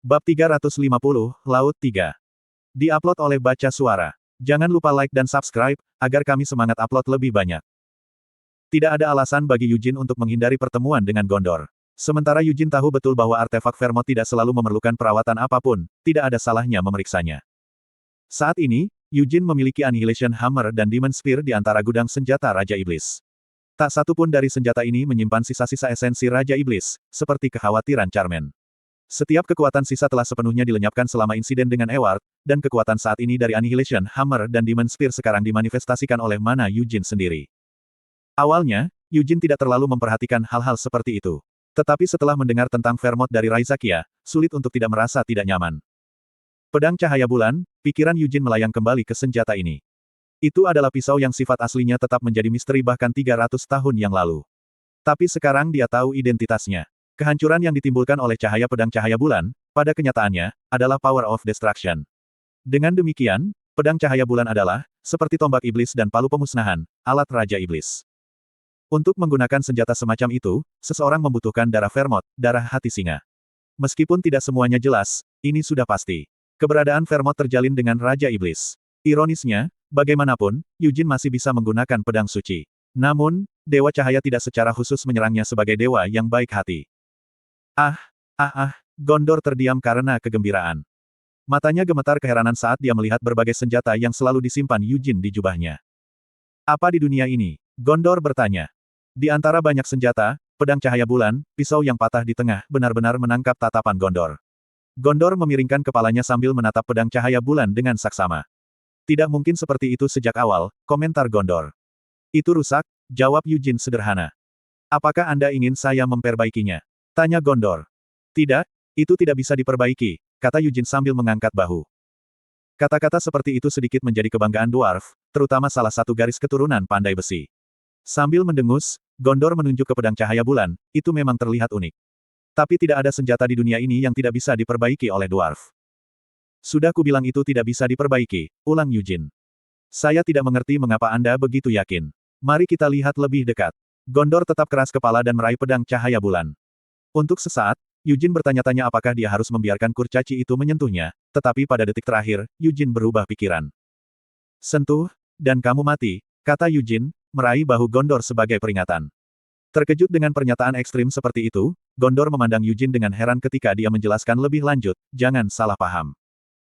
Bab 350, Laut 3. Di-upload oleh Baca Suara. Jangan lupa like dan subscribe, agar kami semangat upload lebih banyak. Tidak ada alasan bagi Yujin untuk menghindari pertemuan dengan Gondor. Sementara Yujin tahu betul bahwa artefak Vermont tidak selalu memerlukan perawatan apapun, tidak ada salahnya memeriksanya. Saat ini, Yujin memiliki Annihilation Hammer dan Demon Spear di antara gudang senjata Raja Iblis. Tak satu pun dari senjata ini menyimpan sisa-sisa esensi Raja Iblis, seperti kekhawatiran Charmaine. Setiap kekuatan sisa telah sepenuhnya dilenyapkan selama insiden dengan Eward, dan kekuatan saat ini dari Annihilation Hammer dan Demon Spear sekarang dimanifestasikan oleh mana Yujin sendiri. Awalnya, Yujin tidak terlalu memperhatikan hal-hal seperti itu. Tetapi setelah mendengar tentang Vermont dari Raizakia, sulit untuk tidak merasa tidak nyaman. Pedang cahaya bulan, pikiran Yujin melayang kembali ke senjata ini. Itu adalah pisau yang sifat aslinya tetap menjadi misteri bahkan 300 tahun yang lalu. Tapi sekarang dia tahu identitasnya. Kehancuran yang ditimbulkan oleh cahaya pedang cahaya bulan, pada kenyataannya, adalah power of destruction. Dengan demikian, pedang cahaya bulan adalah, seperti tombak iblis dan palu pemusnahan, alat Raja Iblis. Untuk menggunakan senjata semacam itu, seseorang membutuhkan darah Vermont, darah hati singa. Meskipun tidak semuanya jelas, ini sudah pasti. Keberadaan Vermont terjalin dengan Raja Iblis. Ironisnya, bagaimanapun, Yujin masih bisa menggunakan pedang suci. Namun, Dewa Cahaya tidak secara khusus menyerangnya sebagai dewa yang baik hati. Gondor terdiam karena kegembiraan. Matanya gemetar keheranan saat dia melihat berbagai senjata yang selalu disimpan Yujin di jubahnya. Apa di dunia ini? Gondor bertanya. Di antara banyak senjata, pedang cahaya bulan, pisau yang patah di tengah benar-benar menangkap tatapan Gondor. Gondor memiringkan kepalanya sambil menatap pedang cahaya bulan dengan saksama. Tidak mungkin seperti itu sejak awal, komentar Gondor. Itu rusak, jawab Yujin sederhana. Apakah Anda ingin saya memperbaikinya? Tanya Gondor. Tidak, itu tidak bisa diperbaiki, kata Yujin sambil mengangkat bahu. Kata-kata seperti itu sedikit menjadi kebanggaan dwarf, terutama salah satu garis keturunan pandai besi. Sambil mendengus, Gondor menunjuk ke pedang cahaya bulan, itu memang terlihat unik. Tapi tidak ada senjata di dunia ini yang tidak bisa diperbaiki oleh dwarf. Sudah kubilang itu tidak bisa diperbaiki, ulang Yujin. Saya tidak mengerti mengapa Anda begitu yakin. Mari kita lihat lebih dekat. Gondor tetap keras kepala dan meraih pedang cahaya bulan. Untuk sesaat, Yujin bertanya-tanya apakah dia harus membiarkan kurcaci itu menyentuhnya, tetapi pada detik terakhir, Yujin berubah pikiran. Sentuh, dan kamu mati, kata Yujin, meraih bahu Gondor sebagai peringatan. Terkejut dengan pernyataan ekstrim seperti itu, Gondor memandang Yujin dengan heran ketika dia menjelaskan lebih lanjut, jangan salah paham.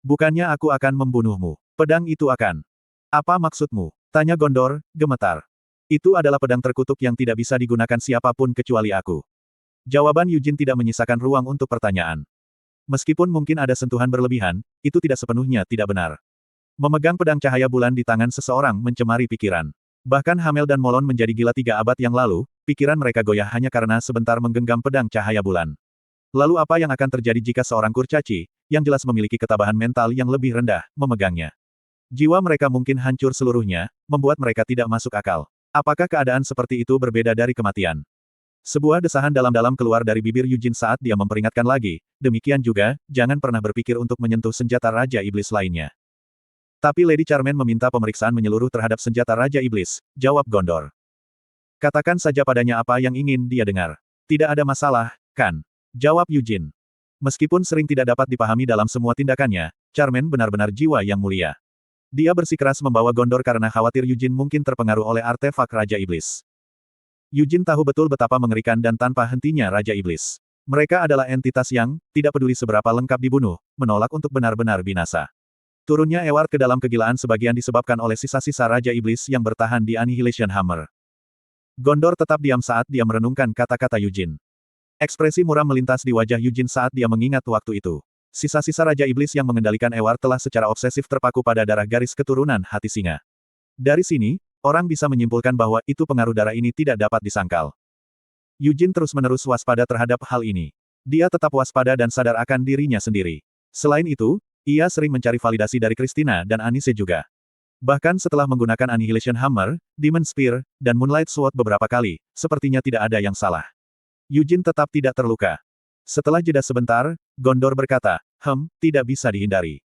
Bukannya aku akan membunuhmu. Pedang itu akan. Apa maksudmu? Tanya Gondor, gemetar. Itu adalah pedang terkutuk yang tidak bisa digunakan siapapun kecuali aku. Jawaban Yujin tidak menyisakan ruang untuk pertanyaan. Meskipun mungkin ada sentuhan berlebihan, itu tidak sepenuhnya tidak benar. Memegang pedang cahaya bulan di tangan seseorang mencemari pikiran. Bahkan Hamel dan Molon menjadi gila 3 abad yang lalu, pikiran mereka goyah hanya karena sebentar menggenggam pedang cahaya bulan. Lalu apa yang akan terjadi jika seorang kurcaci, yang jelas memiliki ketabahan mental yang lebih rendah, memegangnya? Jiwa mereka mungkin hancur seluruhnya, membuat mereka tidak masuk akal. Apakah keadaan seperti itu berbeda dari kematian? Sebuah desahan dalam-dalam keluar dari bibir Yujin saat dia memperingatkan lagi, demikian juga, jangan pernah berpikir untuk menyentuh senjata Raja Iblis lainnya. Tapi Lady Charmaine meminta pemeriksaan menyeluruh terhadap senjata Raja Iblis, jawab Gondor. Katakan saja padanya apa yang ingin dia dengar. Tidak ada masalah, kan? Jawab Yujin. Meskipun sering tidak dapat dipahami dalam semua tindakannya, Charmaine benar-benar jiwa yang mulia. Dia bersikeras membawa Gondor karena khawatir Yujin mungkin terpengaruh oleh artefak Raja Iblis. Yujin tahu betul betapa mengerikan dan tanpa hentinya Raja Iblis. Mereka adalah entitas yang, tidak peduli seberapa lengkap dibunuh, menolak untuk benar-benar binasa. Turunnya Eward ke dalam kegilaan sebagian disebabkan oleh sisa-sisa Raja Iblis yang bertahan di Annihilation Hammer. Gondor tetap diam saat dia merenungkan kata-kata Yujin. Ekspresi muram melintas di wajah Yujin saat dia mengingat waktu itu. Sisa-sisa Raja Iblis yang mengendalikan Eward telah secara obsesif terpaku pada darah garis keturunan hati singa. Dari sini, orang bisa menyimpulkan bahwa itu pengaruh darah ini tidak dapat disangkal. Yujin terus-menerus waspada terhadap hal ini. Dia tetap waspada dan sadar akan dirinya sendiri. Selain itu, ia sering mencari validasi dari Christina dan Anise juga. Bahkan setelah menggunakan Annihilation Hammer, Demon Spear, dan Moonlight Sword beberapa kali, sepertinya tidak ada yang salah. Yujin tetap tidak terluka. Setelah jeda sebentar, Gondor berkata, tidak bisa dihindari.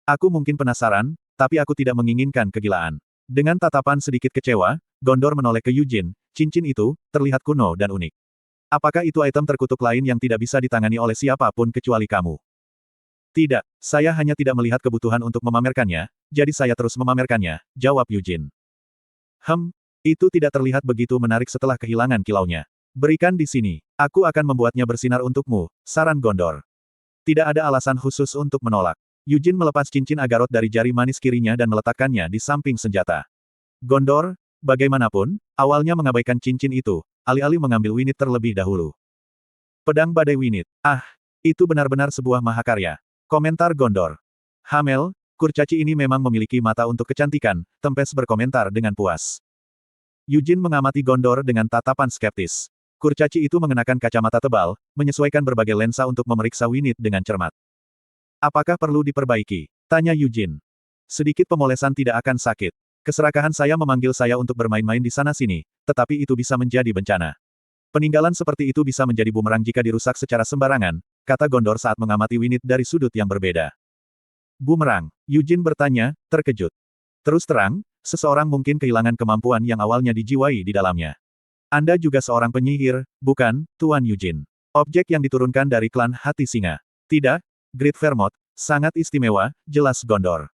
Aku mungkin penasaran, tapi aku tidak menginginkan kegilaan. Dengan tatapan sedikit kecewa, Gondor menoleh ke Yujin, cincin itu, terlihat kuno dan unik. Apakah itu item terkutuk lain yang tidak bisa ditangani oleh siapapun kecuali kamu? Tidak, saya hanya tidak melihat kebutuhan untuk memamerkannya, jadi saya terus memamerkannya, jawab Yujin. Itu tidak terlihat begitu menarik setelah kehilangan kilaunya. Berikan di sini. Aku akan membuatnya bersinar untukmu, saran Gondor. Tidak ada alasan khusus untuk menolak. Yujin melepas cincin agarot dari jari manis kirinya dan meletakkannya di samping senjata. Gondor, bagaimanapun, awalnya mengabaikan cincin itu, alih-alih mengambil winit terlebih dahulu. Pedang badai winit. Itu benar-benar sebuah mahakarya. Komentar Gondor. Hamel, kurcaci ini memang memiliki mata untuk kecantikan, Tempest berkomentar dengan puas. Yujin mengamati Gondor dengan tatapan skeptis. Kurcaci itu mengenakan kacamata tebal, menyesuaikan berbagai lensa untuk memeriksa winit dengan cermat. Apakah perlu diperbaiki? Tanya Yujin. Sedikit pemolesan tidak akan sakit. Keserakahan saya memanggil saya untuk bermain-main di sana-sini, tetapi itu bisa menjadi bencana. Peninggalan seperti itu bisa menjadi bumerang jika dirusak secara sembarangan, kata Gondor saat mengamati winit dari sudut yang berbeda. Bumerang? Yujin bertanya, terkejut. Terus terang, seseorang mungkin kehilangan kemampuan yang awalnya dijiwai di dalamnya. Anda juga seorang penyihir, bukan, Tuan Yujin? Objek yang diturunkan dari klan Hati Singa. Tidak, Great Vermouth, sangat istimewa, jelas Gondor.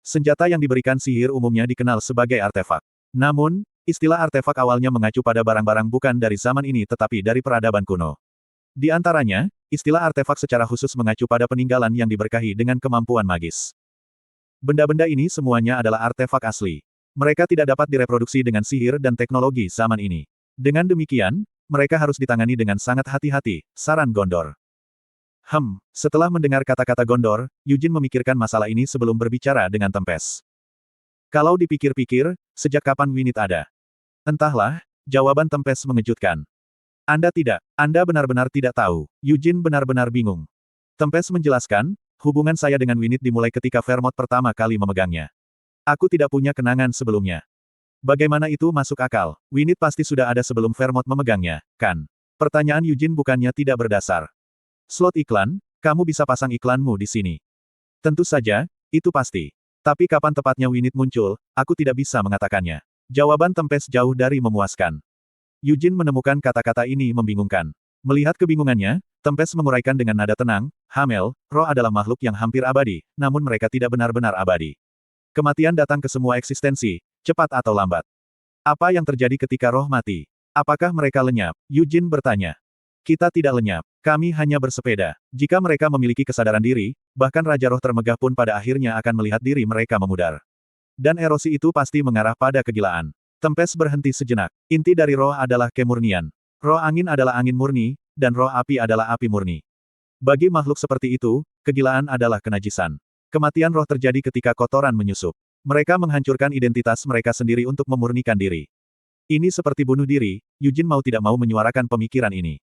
Senjata yang diberikan sihir umumnya dikenal sebagai artefak. Namun, istilah artefak awalnya mengacu pada barang-barang bukan dari zaman ini tetapi dari peradaban kuno. Di antaranya, istilah artefak secara khusus mengacu pada peninggalan yang diberkahi dengan kemampuan magis. Benda-benda ini semuanya adalah artefak asli. Mereka tidak dapat direproduksi dengan sihir dan teknologi zaman ini. Dengan demikian, mereka harus ditangani dengan sangat hati-hati, saran Gondor. Setelah mendengar kata-kata Gondor, Yujin memikirkan masalah ini sebelum berbicara dengan Tempest. Kalau dipikir-pikir, sejak kapan winit ada? Entahlah, jawaban Tempest mengejutkan. Anda benar-benar tidak tahu. Yujin benar-benar bingung. Tempest menjelaskan, hubungan saya dengan winit dimulai ketika Vermouth pertama kali memegangnya. Aku tidak punya kenangan sebelumnya. Bagaimana itu masuk akal? Winit pasti sudah ada sebelum Vermouth memegangnya, kan? Pertanyaan Yujin bukannya tidak berdasar. Slot iklan, kamu bisa pasang iklanmu di sini. Tentu saja, itu pasti. Tapi kapan tepatnya winit muncul, aku tidak bisa mengatakannya. Jawaban Tempest jauh dari memuaskan. Yujin menemukan kata-kata ini membingungkan. Melihat kebingungannya, Tempest menguraikan dengan nada tenang, Hamel, roh adalah makhluk yang hampir abadi, namun mereka tidak benar-benar abadi. Kematian datang ke semua eksistensi, cepat atau lambat. Apa yang terjadi ketika roh mati? Apakah mereka lenyap? Yujin bertanya. Kita tidak lenyap. Kami hanya bersepeda. Jika mereka memiliki kesadaran diri, bahkan Raja Roh termegah pun pada akhirnya akan melihat diri mereka memudar. Dan erosi itu pasti mengarah pada kegilaan. Tempest berhenti sejenak. Inti dari roh adalah kemurnian. Roh angin adalah angin murni, dan roh api adalah api murni. Bagi makhluk seperti itu, kegilaan adalah kenajisan. Kematian roh terjadi ketika kotoran menyusup. Mereka menghancurkan identitas mereka sendiri untuk memurnikan diri. Ini seperti bunuh diri, Yujin mau tidak mau menyuarakan pemikiran ini.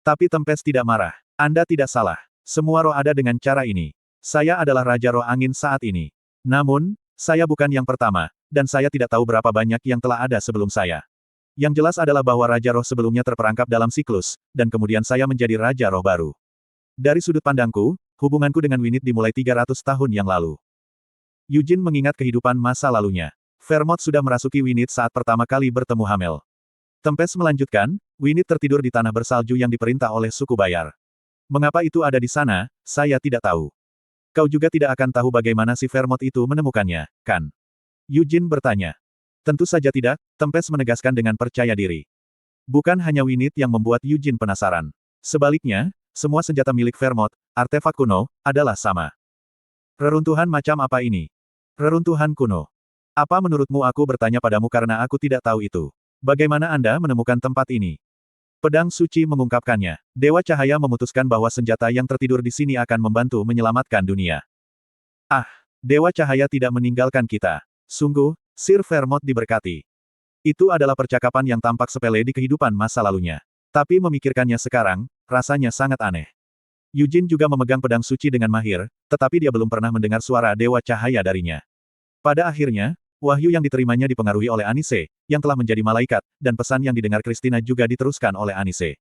Tapi Tempest tidak marah. Anda tidak salah. Semua roh ada dengan cara ini. Saya adalah Raja Roh Angin saat ini. Namun, saya bukan yang pertama, dan saya tidak tahu berapa banyak yang telah ada sebelum saya. Yang jelas adalah bahwa Raja Roh sebelumnya terperangkap dalam siklus, dan kemudian saya menjadi Raja Roh baru. Dari sudut pandangku, hubunganku dengan Winit dimulai 300 tahun yang lalu. Yujin mengingat kehidupan masa lalunya. Vermouth sudah merasuki Winit saat pertama kali bertemu Hamel. Tempest melanjutkan, Winit tertidur di tanah bersalju yang diperintah oleh suku Bayar. Mengapa itu ada di sana, saya tidak tahu. Kau juga tidak akan tahu bagaimana si Vermouth itu menemukannya, kan? Yujin bertanya. Tentu saja tidak, Tempest menegaskan dengan percaya diri. Bukan hanya Winit yang membuat Yujin penasaran. Sebaliknya, semua senjata milik Vermouth, artefak kuno, adalah sama. Reruntuhan macam apa ini? Reruntuhan kuno. Apa menurutmu aku bertanya padamu karena aku tidak tahu itu? Bagaimana Anda menemukan tempat ini? Pedang suci mengungkapkannya. Dewa Cahaya memutuskan bahwa senjata yang tertidur di sini akan membantu menyelamatkan dunia. Dewa Cahaya tidak meninggalkan kita. Sungguh, Sir Vermouth diberkati. Itu adalah percakapan yang tampak sepele di kehidupan masa lalunya. Tapi memikirkannya sekarang, rasanya sangat aneh. Yujin juga memegang pedang suci dengan mahir, tetapi dia belum pernah mendengar suara Dewa Cahaya darinya. Pada akhirnya, wahyu yang diterimanya dipengaruhi oleh Anise, yang telah menjadi malaikat, dan pesan yang didengar Christina juga diteruskan oleh Anise.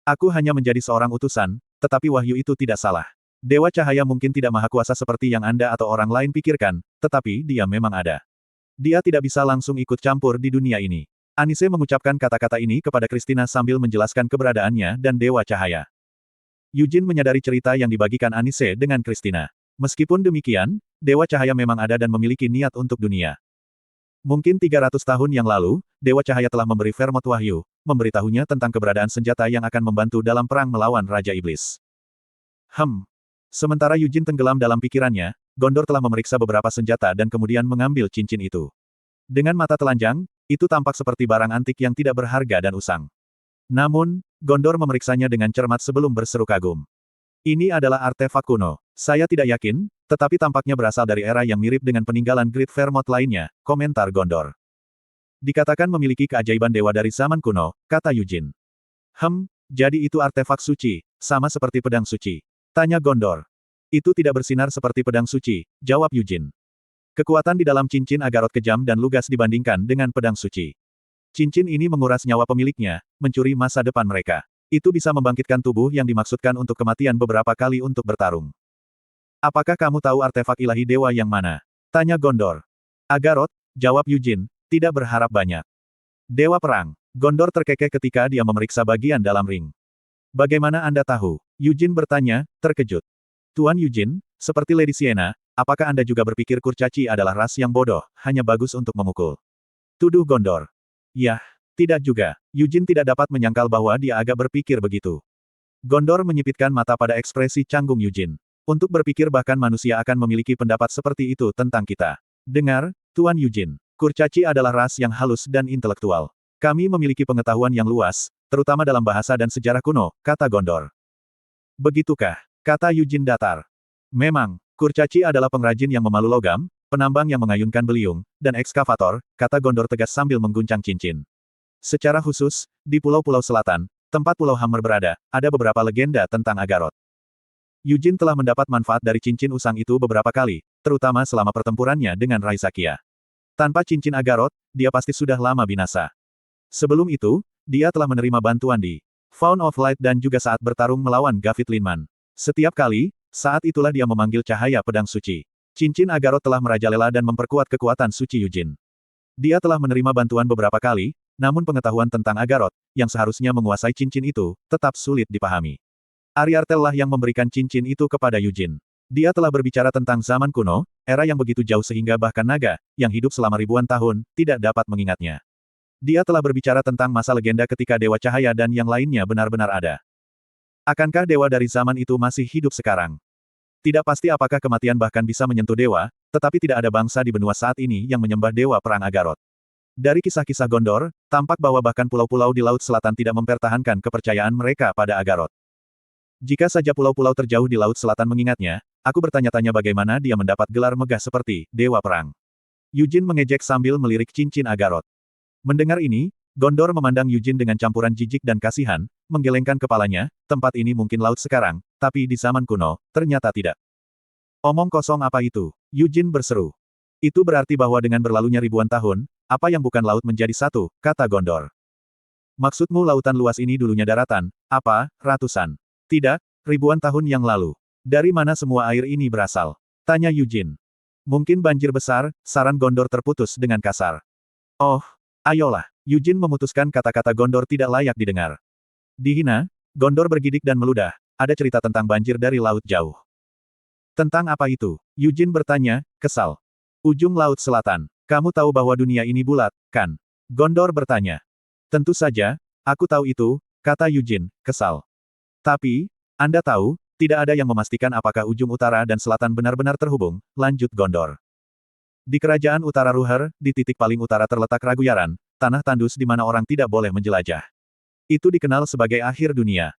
Aku hanya menjadi seorang utusan, tetapi wahyu itu tidak salah. Dewa Cahaya mungkin tidak maha kuasa seperti yang Anda atau orang lain pikirkan, tetapi dia memang ada. Dia tidak bisa langsung ikut campur di dunia ini. Anise mengucapkan kata-kata ini kepada Christina sambil menjelaskan keberadaannya dan Dewa Cahaya. Yujin menyadari cerita yang dibagikan Anise dengan Christina. Meskipun demikian, Dewa Cahaya memang ada dan memiliki niat untuk dunia. Mungkin 300 tahun yang lalu, Dewa Cahaya telah memberi Vermont wahyu, memberitahunya tentang keberadaan senjata yang akan membantu dalam perang melawan Raja Iblis. Sementara Yujin tenggelam dalam pikirannya, Gondor telah memeriksa beberapa senjata dan kemudian mengambil cincin itu. Dengan mata telanjang, itu tampak seperti barang antik yang tidak berharga dan usang. Namun, Gondor memeriksanya dengan cermat sebelum berseru kagum. Ini adalah artefak kuno. Saya tidak yakin, tetapi tampaknya berasal dari era yang mirip dengan peninggalan Great Vermont lainnya, komentar Gondor. Dikatakan memiliki keajaiban dewa dari zaman kuno, kata Yujin. Jadi itu artefak suci, sama seperti pedang suci. Tanya Gondor. Itu tidak bersinar seperti pedang suci, jawab Yujin. Kekuatan di dalam cincin Agarot kejam dan lugas dibandingkan dengan pedang suci. Cincin ini menguras nyawa pemiliknya, mencuri masa depan mereka. Itu bisa membangkitkan tubuh yang dimaksudkan untuk kematian beberapa kali untuk bertarung. Apakah kamu tahu artefak ilahi dewa yang mana? Tanya Gondor. Agarot, jawab Yujin, tidak berharap banyak. Dewa perang. Gondor terkekeh ketika dia memeriksa bagian dalam ring. Bagaimana Anda tahu? Yujin bertanya, terkejut. Tuan Yujin, seperti Lady Sienna, apakah Anda juga berpikir kurcaci adalah ras yang bodoh, hanya bagus untuk memukul? Tuduh Gondor. Yah, tidak juga. Yujin tidak dapat menyangkal bahwa dia agak berpikir begitu. Gondor menyipitkan mata pada ekspresi canggung Yujin. Untuk berpikir bahkan manusia akan memiliki pendapat seperti itu tentang kita. Dengar, Tuan Yujin. Kurcaci adalah ras yang halus dan intelektual. Kami memiliki pengetahuan yang luas, terutama dalam bahasa dan sejarah kuno, kata Gondor. Begitukah? Kata Yujin datar. Memang, kurcaci adalah pengrajin yang memalu logam, penambang yang mengayunkan beliung, dan ekskavator, kata Gondor tegas sambil mengguncang cincin. Secara khusus, di Pulau-Pulau Selatan, tempat Pulau Hammer berada, ada beberapa legenda tentang Agarot. Yujin telah mendapat manfaat dari cincin usang itu beberapa kali, terutama selama pertempurannya dengan Raisakia. Tanpa cincin Agarot, dia pasti sudah lama binasa. Sebelum itu, dia telah menerima bantuan di Faun of Light dan juga saat bertarung melawan Gavit Linman. Setiap kali, saat itulah dia memanggil cahaya pedang suci. Cincin Agarot telah merajalela dan memperkuat kekuatan suci Yujin. Dia telah menerima bantuan beberapa kali, namun pengetahuan tentang Agarot, yang seharusnya menguasai cincin itu, tetap sulit dipahami. Ariartel lah yang memberikan cincin itu kepada Yujin. Dia telah berbicara tentang zaman kuno, era yang begitu jauh sehingga bahkan naga, yang hidup selama ribuan tahun, tidak dapat mengingatnya. Dia telah berbicara tentang masa legenda ketika Dewa Cahaya dan yang lainnya benar-benar ada. Akankah dewa dari zaman itu masih hidup sekarang? Tidak pasti apakah kematian bahkan bisa menyentuh dewa, tetapi tidak ada bangsa di benua saat ini yang menyembah dewa perang Agarot. Dari kisah-kisah Gondor, tampak bahwa bahkan pulau-pulau di Laut Selatan tidak mempertahankan kepercayaan mereka pada Agarot. Jika saja pulau-pulau terjauh di Laut Selatan mengingatnya, aku bertanya-tanya bagaimana dia mendapat gelar megah seperti Dewa Perang. Yujin mengejek sambil melirik cincin Agarot. Mendengar ini, Gondor memandang Yujin dengan campuran jijik dan kasihan, menggelengkan kepalanya, tempat ini mungkin laut sekarang, tapi di zaman kuno, ternyata tidak. Omong kosong apa itu? Yujin berseru. Itu berarti bahwa dengan berlalunya ribuan tahun, apa yang bukan laut menjadi satu, kata Gondor. Maksudmu lautan luas ini dulunya daratan, apa, ratusan? Tidak, ribuan tahun yang lalu. Dari mana semua air ini berasal? Tanya Yujin. Mungkin banjir besar, saran Gondor terputus dengan kasar. Oh, ayolah. Yujin memutuskan kata-kata Gondor tidak layak didengar. Dihina, Gondor bergidik dan meludah, ada cerita tentang banjir dari laut jauh. Tentang apa itu? Yujin bertanya, kesal. Ujung Laut Selatan. Kamu tahu bahwa dunia ini bulat, kan? Gondor bertanya. Tentu saja, aku tahu itu, kata Yujin, kesal. Tapi, Anda tahu, tidak ada yang memastikan apakah ujung utara dan selatan benar-benar terhubung, lanjut Gondor. Di kerajaan utara Ruher, di titik paling utara terletak Raguyaran, tanah tandus di mana orang tidak boleh menjelajah. Itu dikenal sebagai akhir dunia.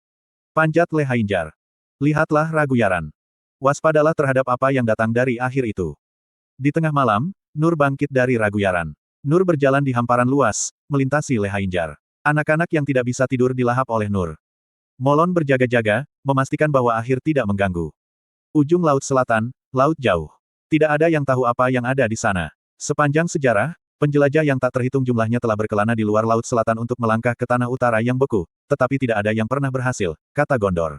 Panjat Lehainjar. Lihatlah Raguyaran. Waspadalah terhadap apa yang datang dari akhir itu. Di tengah malam, Nur bangkit dari Raguyaran. Nur berjalan di hamparan luas, melintasi Lehainjar. Anak-anak yang tidak bisa tidur dilahap oleh Nur. Molon berjaga-jaga, memastikan bahwa akhir tidak mengganggu. Ujung Laut Selatan, laut jauh. Tidak ada yang tahu apa yang ada di sana. Sepanjang sejarah, penjelajah yang tak terhitung jumlahnya telah berkelana di luar Laut Selatan untuk melangkah ke tanah utara yang beku, tetapi tidak ada yang pernah berhasil, kata Gondor.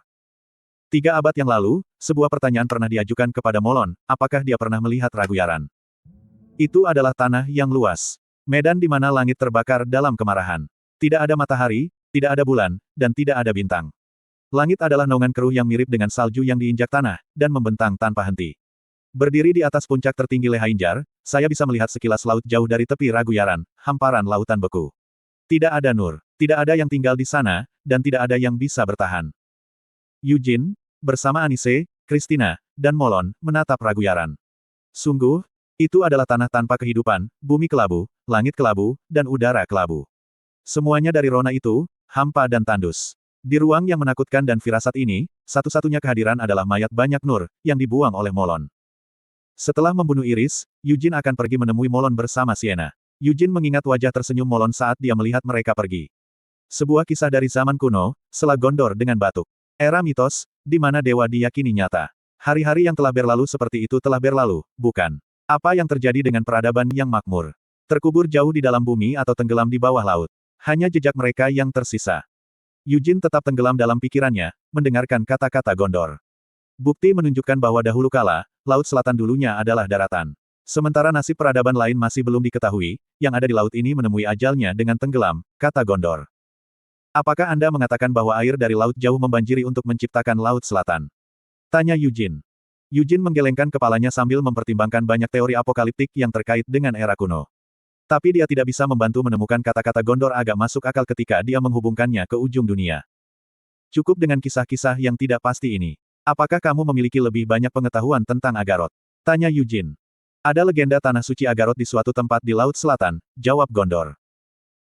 3 abad yang lalu, sebuah pertanyaan pernah diajukan kepada Molon, apakah dia pernah melihat Raguyaran. Itu adalah tanah yang luas. Medan di mana langit terbakar dalam kemarahan. Tidak ada matahari, tidak ada bulan, dan tidak ada bintang. Langit adalah naungan keruh yang mirip dengan salju yang diinjak tanah, dan membentang tanpa henti. Berdiri di atas puncak tertinggi Lehainjar, saya bisa melihat sekilas laut jauh dari tepi Raguyaran, hamparan lautan beku. Tidak ada nur, tidak ada yang tinggal di sana, dan tidak ada yang bisa bertahan. Eugene, bersama Anise, Christina, dan Molon, menatap Raguyaran. Sungguh, itu adalah tanah tanpa kehidupan, bumi kelabu, langit kelabu, dan udara kelabu. Semuanya dari rona itu, hampa dan tandus. Di ruang yang menakutkan dan firasat ini, satu-satunya kehadiran adalah mayat banyak nur, yang dibuang oleh Molon. Setelah membunuh Iris, Eugene akan pergi menemui Molon bersama Sienna. Eugene mengingat wajah tersenyum Molon saat dia melihat mereka pergi. Sebuah kisah dari zaman kuno, Sela Gondor dengan batuk. Era mitos, di mana dewa diyakini nyata. Hari-hari yang telah berlalu seperti itu telah berlalu, bukan? Apa yang terjadi dengan peradaban yang makmur? Terkubur jauh di dalam bumi atau tenggelam di bawah laut? Hanya jejak mereka yang tersisa. Eugene tetap tenggelam dalam pikirannya, mendengarkan kata-kata Gondor. Bukti menunjukkan bahwa dahulu kala, Laut Selatan dulunya adalah daratan. Sementara nasib peradaban lain masih belum diketahui, yang ada di laut ini menemui ajalnya dengan tenggelam, kata Gondor. Apakah Anda mengatakan bahwa air dari laut jauh membanjiri untuk menciptakan Laut Selatan? Tanya Eugene. Eugene menggelengkan kepalanya sambil mempertimbangkan banyak teori apokaliptik yang terkait dengan era kuno. Tapi dia tidak bisa membantu menemukan kata-kata Gondor agak masuk akal ketika dia menghubungkannya ke ujung dunia. Cukup dengan kisah-kisah yang tidak pasti ini. Apakah kamu memiliki lebih banyak pengetahuan tentang Agarot? Tanya Eugene. Ada legenda tanah suci Agarot di suatu tempat di Laut Selatan, jawab Gondor.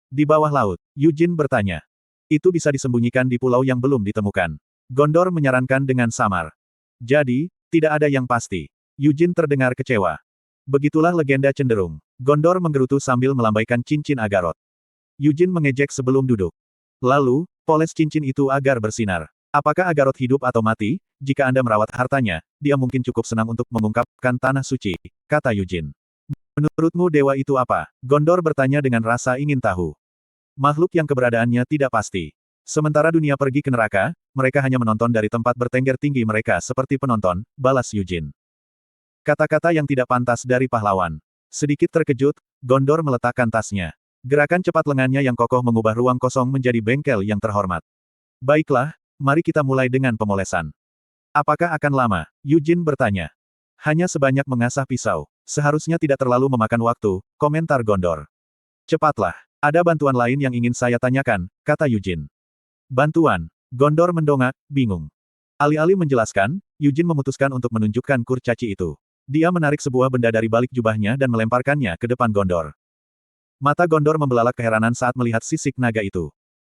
Di bawah laut, Eugene bertanya. Itu bisa disembunyikan di pulau yang belum ditemukan. Gondor menyarankan dengan samar. Jadi, tidak ada yang pasti. Eugene terdengar kecewa. Begitulah legenda cenderung. Gondor menggerutu sambil melambaikan cincin Agarot. Eugene mengejek sebelum duduk. Lalu, poles cincin itu agar bersinar. Apakah Agarot hidup atau mati? Jika Anda merawat hartanya, dia mungkin cukup senang untuk mengungkapkan tanah suci, kata Eugene. Menurutmu dewa itu apa? Gondor bertanya dengan rasa ingin tahu. Makhluk yang keberadaannya tidak pasti. Sementara dunia pergi ke neraka, mereka hanya menonton dari tempat bertengger tinggi mereka seperti penonton, balas Eugene. Kata-kata yang tidak pantas dari pahlawan. Sedikit terkejut, Gondor meletakkan tasnya. Gerakan cepat lengannya yang kokoh mengubah ruang kosong menjadi bengkel yang terhormat. Baiklah, mari kita mulai dengan pemolesan. Apakah akan lama? Eugene bertanya. Hanya sebanyak mengasah pisau. Seharusnya tidak terlalu memakan waktu, komentar Gondor. Cepatlah, ada bantuan lain yang ingin saya tanyakan, kata Eugene. Bantuan? Gondor mendongak, bingung. Alih-alih menjelaskan, Eugene memutuskan untuk menunjukkan kurcaci itu. Dia menarik sebuah benda dari balik jubahnya dan melemparkannya ke depan Gondor. Mata Gondor membelalak keheranan saat melihat sisik naga itu.